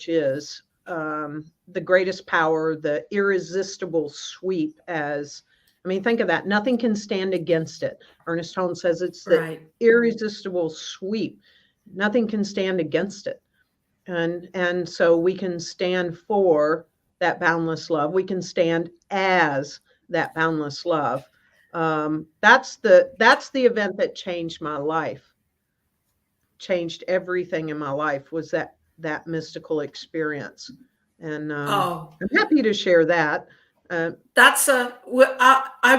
is the greatest power, the irresistible sweep. Think of that. Nothing can stand against it. Ernest Holmes says it's the irresistible sweep. Nothing can stand against it. And so we can stand for that boundless love. We can stand as that boundless love. That's the event that changed my life. Changed everything in my life was that mystical experience. And I'm happy to share that. I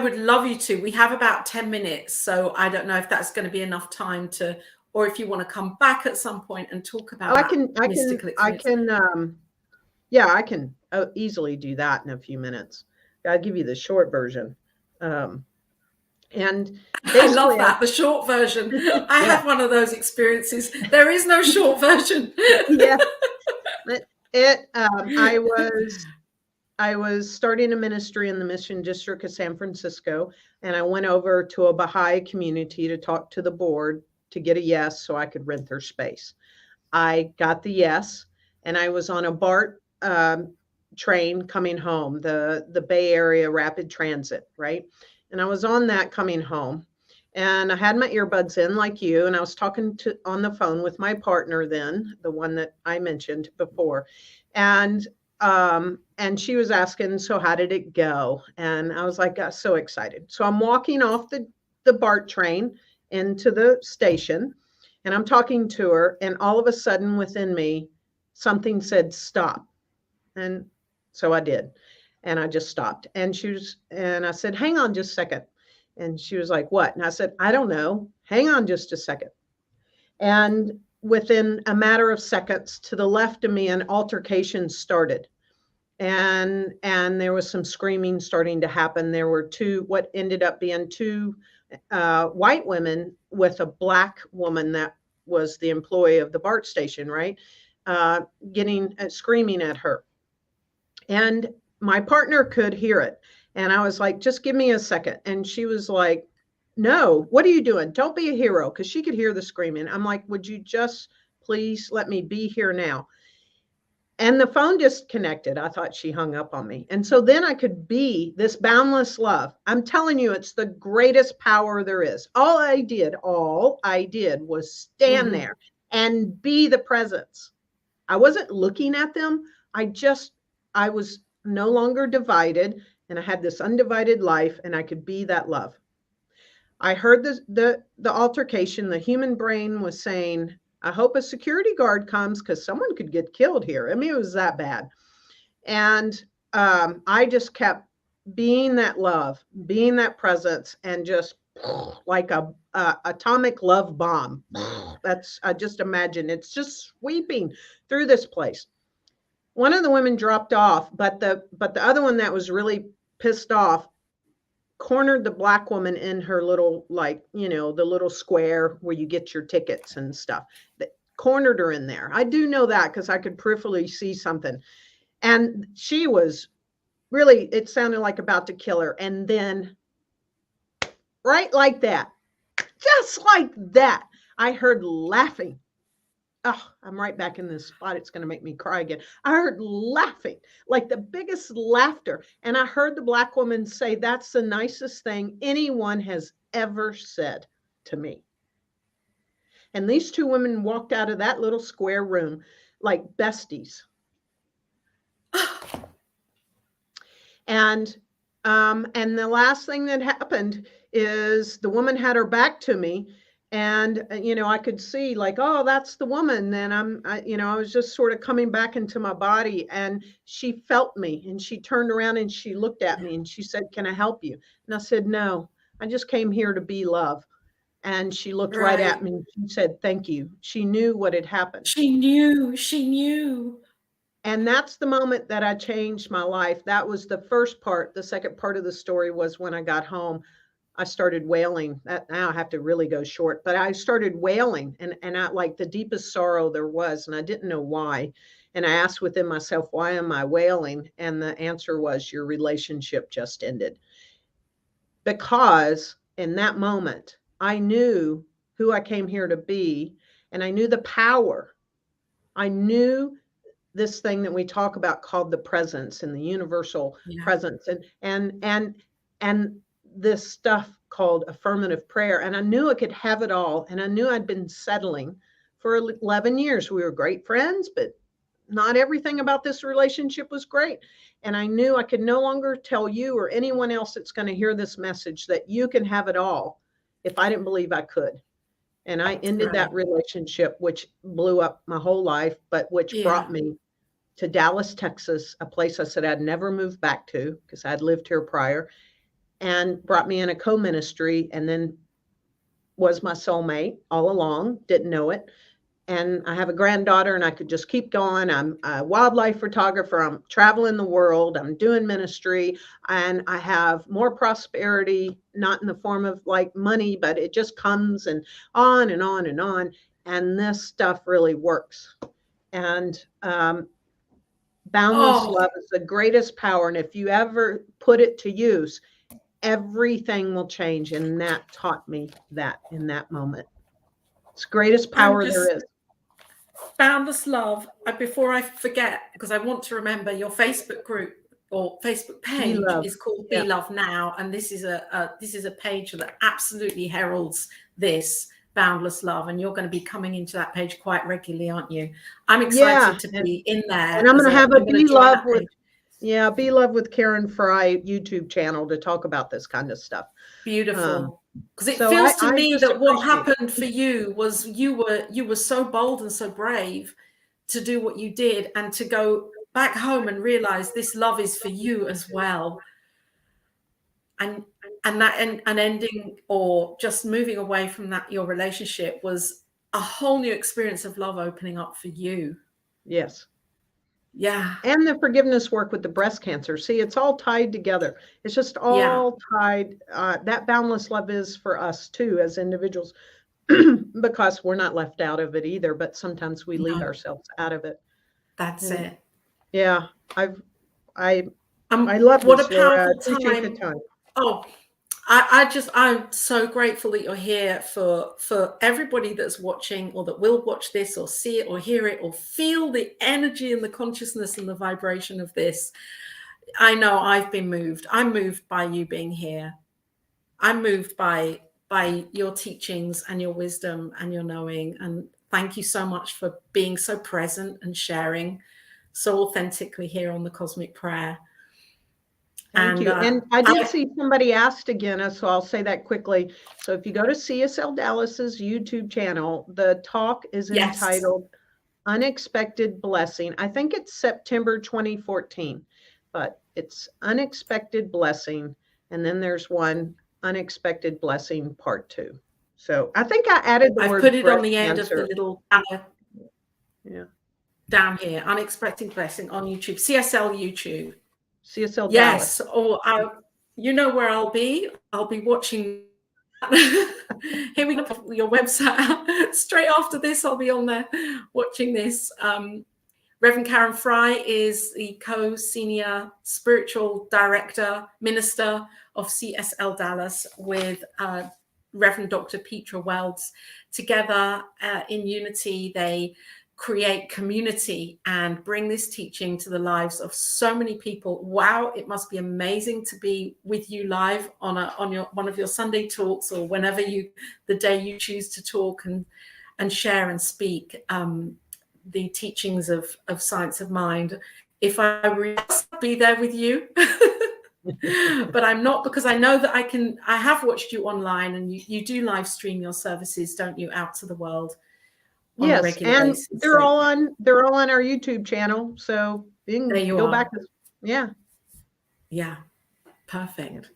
would love you to. We have about 10 minutes, so I don't know if that's going to be enough time to, or if you want to come back at some point and talk about mystical experience. I can easily do that in a few minutes. I'll give you the short version. And I love that, the short version. I had one of those experiences. There is no short version. Yeah. I was starting a ministry in the Mission District of San Francisco, and I went over to a Baha'i community to talk to the board to get a yes so I could rent their space. I got the yes, and I was on a BART train coming home, the Bay Area Rapid Transit, right? And I was on that coming home, and I had my earbuds in like you, and I was talking on the phone with my partner then, the one that I mentioned before. And she was asking, so how did it go? And I was like, so excited. So I'm walking off the BART train into the station, and I'm talking to her, and all of a sudden within me, something said, stop. And so I did. And I just stopped. And I said, hang on just a second. And she was like, what? And I said, I don't know. Hang on just a second. And within a matter of seconds, to the left of me, an altercation started. And there was some screaming starting to happen. There were what ended up being two white women with a black woman that was the employee of the BART station, right? Screaming at her. And my partner could hear it. And I was like, just give me a second. And she was like, no, what are you doing? Don't be a hero. Because she could hear the screaming. I'm like, would you just please let me be here now? And the phone disconnected. I thought she hung up on me. And so then I could be this boundless love. I'm telling you, it's the greatest power there is. All I did was stand there and be the presence. I wasn't looking at them. I was no longer divided, and I had this undivided life, and I could be that love. I heard the altercation. The human brain was saying, I hope a security guard comes because someone could get killed here. I mean, it was that bad. And I just kept being that love, being that presence, and just like a atomic love bomb. That's, I just imagine it's just sweeping through this place. One of the women dropped off, but the other one that was really pissed off cornered the Black woman in her little, like, you know, the little square where you get your tickets and stuff. That cornered her in there. I do know that because I could peripherally see something. And she was really, it sounded like about to kill her. And then right like that, just like that, I heard laughing. Oh, I'm right back in this spot. It's going to make me cry again. I heard laughing, like the biggest laughter. And I heard the Black woman say, that's the nicest thing anyone has ever said to me. And these two women walked out of that little square room like besties. And the last thing that happened is the woman had her back to me. And, you know, I could see like, oh, that's the woman. Then I was just sort of coming back into my body, and she felt me, and she turned around and she looked at me and she said, can I help you? And I said, no, I just came here to be love. And she looked right at me and she said, thank you. She knew what had happened. She knew. And that's the moment that I changed my life. That was the first part. The second part of the story was when I got home. I started wailing. Now I have to really go short, but I started wailing, and I, like, the deepest sorrow there was, and I didn't know why. And I asked within myself, why am I wailing? And the answer was, your relationship just ended. Because in that moment, I knew who I came here to be, and I knew the power. I knew this thing that we talk about called the presence and the universal presence, and this stuff called affirmative prayer. And I knew I could have it all. And I knew I'd been settling for 11 years. We were great friends, but not everything about this relationship was great. And I knew I could no longer tell you or anyone else that's going to hear this message that you can have it all if I didn't believe I could. And I ended that relationship, which blew up my whole life, but which brought me to Dallas, Texas, a place I said I'd never move back to because I'd lived here prior, and brought me in a co-ministry, and then was my soulmate all along, didn't know it. And I have a granddaughter, and I could just keep going. I'm a wildlife photographer. I'm traveling the world. I'm doing ministry, and I have more prosperity, not in the form of like money, but it just comes, and on and on and on. And this stuff really works. And boundless love is the greatest power. And if you ever put it to use, everything will change. And that taught me that in that moment. It's the greatest power there is. Boundless love. Before I forget, because I want to remember, your Facebook group or Facebook page is called Be Love Now, and this is a page that absolutely heralds this boundless love, and you're going to be coming into that page quite regularly, aren't you? I'm excited to be in there, and I'm going to have a Be Love with Be Love with Karen Fry YouTube channel to talk about this kind of stuff. Beautiful. Because it feels to me that what happened for you was you were so bold and so brave to do what you did, and to go back home and realize this love is for you as well. And ending or just moving away from that, your relationship, was a whole new experience of love opening up for you. Yes. Yeah. And the forgiveness work with the breast cancer. See, it's all tied together. It's just all tied. That boundless love is for us too, as individuals, because we're not left out of it either, but sometimes we leave ourselves out of it. That's it. Yeah. I love what this, a powerful time. Oh, I'm so grateful that you're here for everybody that's watching, or that will watch this or see it or hear it or feel the energy and the consciousness and the vibration of this. I know I've been moved. I'm moved by you being here. I'm moved by your teachings and your wisdom and your knowing. And thank you so much for being so present and sharing so authentically here on the Cosmic Prayer. Thank you. And I did see somebody asked again, so I'll say that quickly. So if you go to CSL Dallas's YouTube channel, the talk is entitled Unexpected Blessing. I think it's September 2014, but it's Unexpected Blessing. And then there's one Unexpected Blessing Part 2. So I think I added the word. I've put it on the end of the little down here, Unexpected Blessing on YouTube, CSL YouTube. CSL Yes, Dallas. or you know where I'll be watching. Here we go, your website. Straight after this, I'll be on there watching this. Reverend Karen Fry is the co-senior spiritual director, minister of CSL Dallas with Reverend Dr. Petra Welds. Together in unity, they create community and bring this teaching to the lives of so many people. Wow, it must be amazing to be with you live on one of your Sunday talks, or whenever the day you choose to talk and share and speak the teachings of Science of Mind. If I were to be there with you, but I'm not, because I know that I have watched you online, and you do live stream your services, don't you, out to the world? Yes, and basis. They're all on our YouTube channel, so you can go back. Yeah, perfect.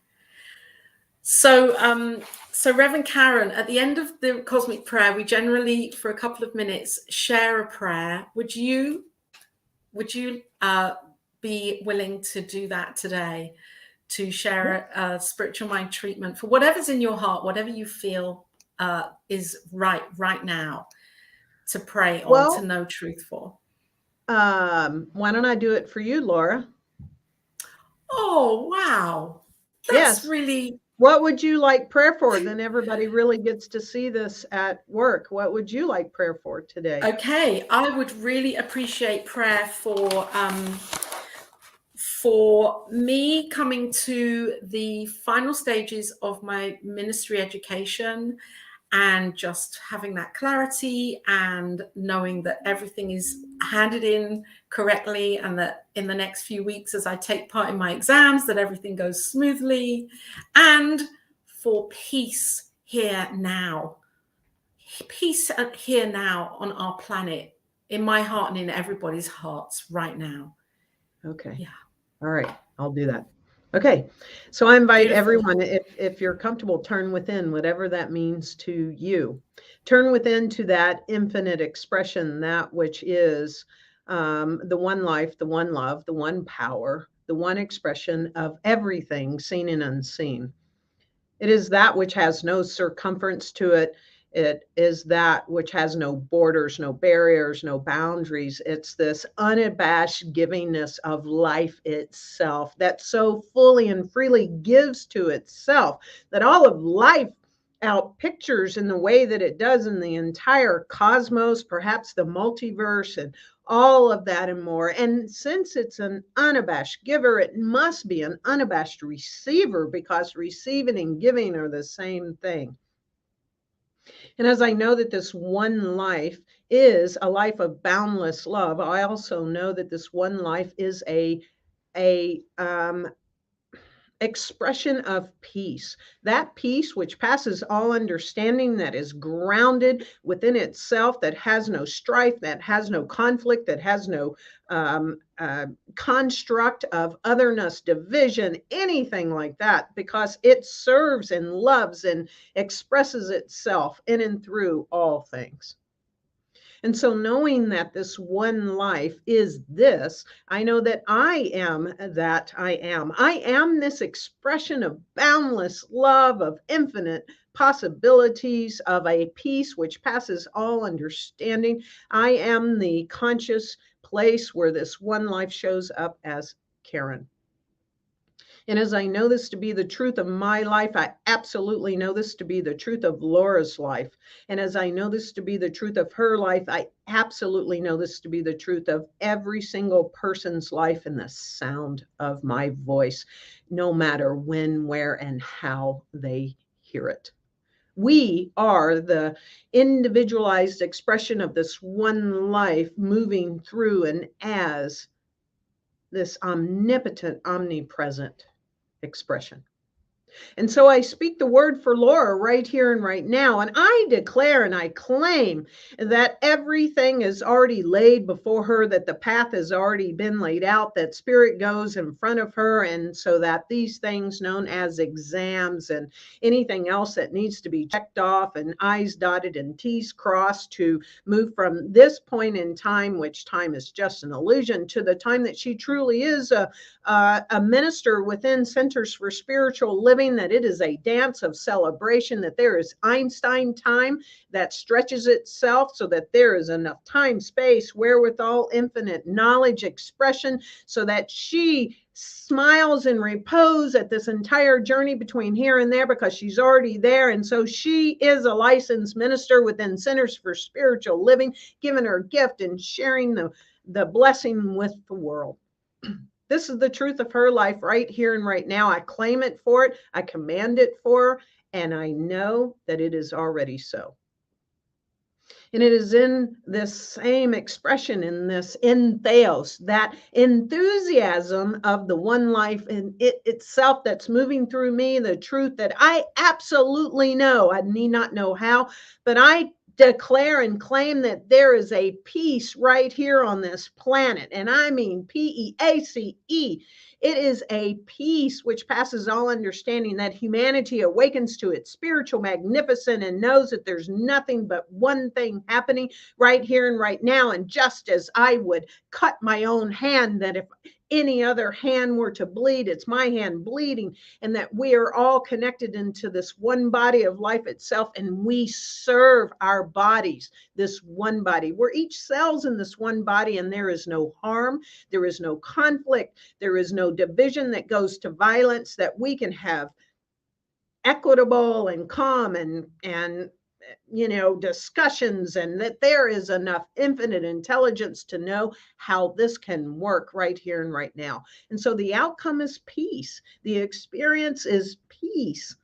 So, so Reverend Karen, at the end of the Cosmic Prayer, we generally, for a couple of minutes, share a prayer. Would you be willing to do that today, to share a spiritual mind treatment for whatever's in your heart, whatever you feel is right now, to pray on, to know truth for? Why don't I do it for you, Laura? Oh, wow. That's really... What would you like prayer for? Then everybody really gets to see this at work. What would you like prayer for today? Okay, I would really appreciate prayer for me coming to the final stages of my ministry education, and just having that clarity and knowing that everything is handed in correctly, and that in the next few weeks, as I take part in my exams, that everything goes smoothly, and for peace here now. Peace here now on our planet, in my heart and in everybody's hearts right now. Okay. Yeah. All right. I'll do that. Okay, so I invite everyone, if you're comfortable, turn within, whatever that means to you. Turn within to that infinite expression, that which is the one life, the one love, the one power, the one expression of everything seen and unseen. It is that which has no circumference to it. It is that which has no borders, no barriers, no boundaries. It's this unabashed givingness of life itself that so fully and freely gives to itself, that all of life outpictures in the way that it does in the entire cosmos, perhaps the multiverse, and all of that and more. And since it's an unabashed giver, it must be an unabashed receiver, because receiving and giving are the same thing. And as I know that this one life is a life of boundless love, I also know that this one life is a expression of peace. That peace which passes all understanding, that is grounded within itself, that has no strife, that has no conflict, that has no construct of otherness, division, anything like that, because it serves and loves and expresses itself in and through all things. And so knowing that this one life is this, I know that I am that I am. I am this expression of boundless love, of infinite possibilities, of a peace which passes all understanding. I am the conscious place where this one life shows up as Karen. And as I know this to be the truth of my life, I absolutely know this to be the truth of Laura's life. And as I know this to be the truth of her life, I absolutely know this to be the truth of every single person's life in the sound of my voice, no matter when, where, and how they hear it. We are the individualized expression of this one life moving through and as this omnipotent, omnipresent expression. And so I speak the word for Laura right here and right now. And I declare and I claim that everything is already laid before her, that the path has already been laid out, that Spirit goes in front of her. And so that these things known as exams and anything else that needs to be checked off and I's dotted and T's crossed to move from this point in time, which time is just an illusion, to the time that she truly is a minister within Centers for Spiritual Living, that it is a dance of celebration, that there is Einstein time that stretches itself so that there is enough time, space, wherewithal, infinite knowledge, expression, so that she smiles in repose at this entire journey between here and there because she's already there. And so she is a licensed minister within Centers for Spiritual Living, giving her gift and sharing the blessing with the world. This is the truth of her life right here and right now. I claim it for it. I command it for her. And I know that it is already so. And it is in this same expression, in this entheos, that enthusiasm of the one life in it itself that's moving through me, the truth that I absolutely know. I need not know how, but I declare and claim that there is a peace right here on this planet. And I mean PEACE. It is a peace which passes all understanding, that humanity awakens to its spiritual magnificence and knows that there's nothing but one thing happening right here and right now. And just as I would cut my own hand, that if any other hand were to bleed, it's my hand bleeding, and that we are all connected into this one body of life itself, and we serve our bodies, this one body. We're each cells in this one body, and there is no harm, there is no conflict, there is no division that goes to violence, that we can have equitable and calm and discussions, and that there is enough infinite intelligence to know how this can work right here and right now. And so the outcome is peace. The experience is peace.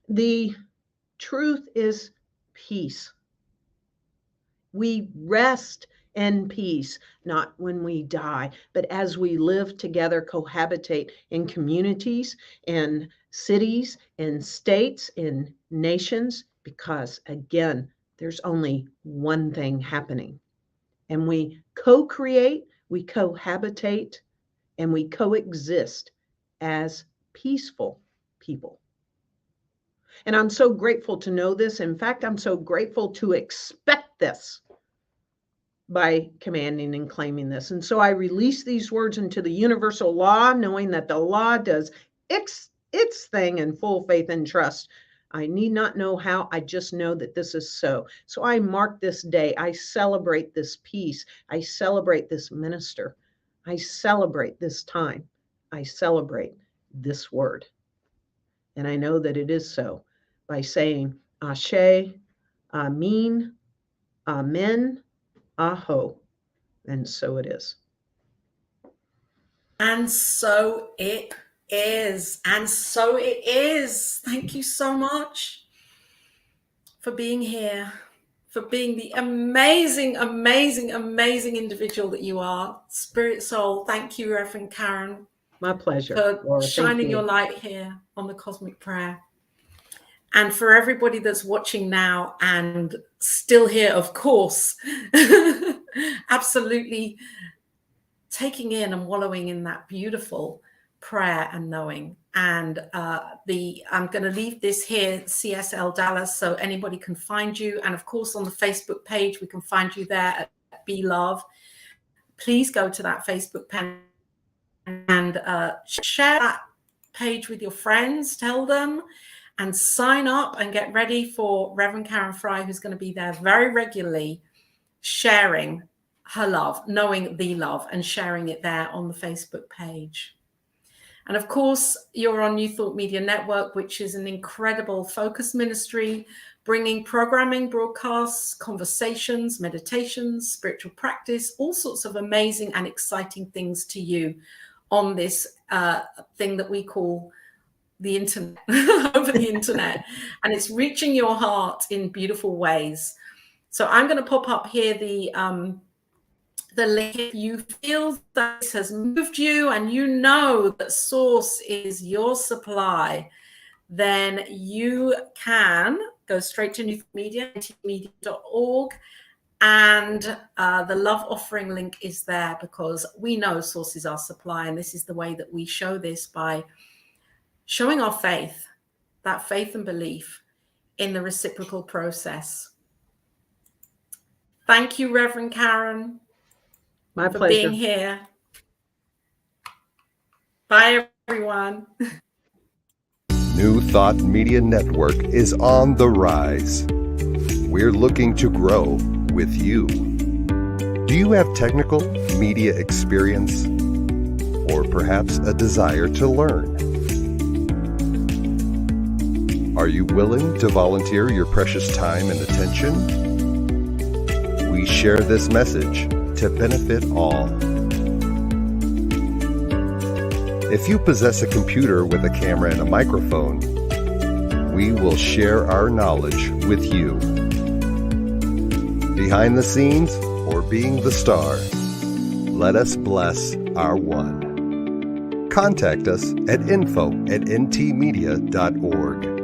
The truth is peace. We rest in peace, not when we die, but as we live together, cohabitate in communities, in cities, in states, in nations, because again, there's only one thing happening. And we co-create, we cohabitate, and we coexist as peaceful people. And I'm so grateful to know this. In fact, I'm so grateful to expect this by commanding and claiming this. And so I release these words into the universal law, knowing that the law does its thing in full faith and trust. I need not know how, I just know that this is so. So I mark this day. I celebrate this peace. I celebrate this minister. I celebrate this time. I celebrate this word. And I know that it is so by saying Ashe, Amin, Amen, Aho. And so it is. And so it is. And so it is. Thank you so much for being here, for being the amazing, amazing, amazing individual that you are. Spirit soul, thank you, Reverend Karen. My pleasure. For Laura, shining your light here on the Cosmic Prayer. And for everybody that's watching now and still here, of course, absolutely taking in and wallowing in that beautiful prayer and knowing. And I'm going to leave this here, CSL Dallas, so anybody can find you. And of course, on the Facebook page, we can find you there at Be Love. Please go to that Facebook page and share that page with your friends, tell them, and sign up and get ready for Reverend Karen Fry, who's going to be there very regularly, sharing her love, knowing the love, and sharing it there on the Facebook page. And of course, you're on New Thought Media Network, which is an incredible focus ministry, bringing programming, broadcasts, conversations, meditations, spiritual practice, all sorts of amazing and exciting things to you on this thing that we call the internet, over the internet, and it's reaching your heart in beautiful ways. So I'm going to pop up here the the link. If you feel that this has moved you and you know that Source is your supply, then you can go straight to New Media, ntmedia.org, and the love offering link is there, because we know Source is our supply, and this is the way that we show this, by showing our faith, that faith and belief in the reciprocal process. Thank you, Reverend Karen. My for pleasure. being here. Bye, everyone. New Thought Media Network is on the rise. We're looking to grow with you. Do you have technical media experience, or perhaps a desire to learn? Are you willing to volunteer your precious time and attention? We share this message to benefit all. If you possess a computer with a camera and a microphone, we will share our knowledge with you. Behind the scenes or being the star, let us bless our one. Contact us at info@ntmedia.org.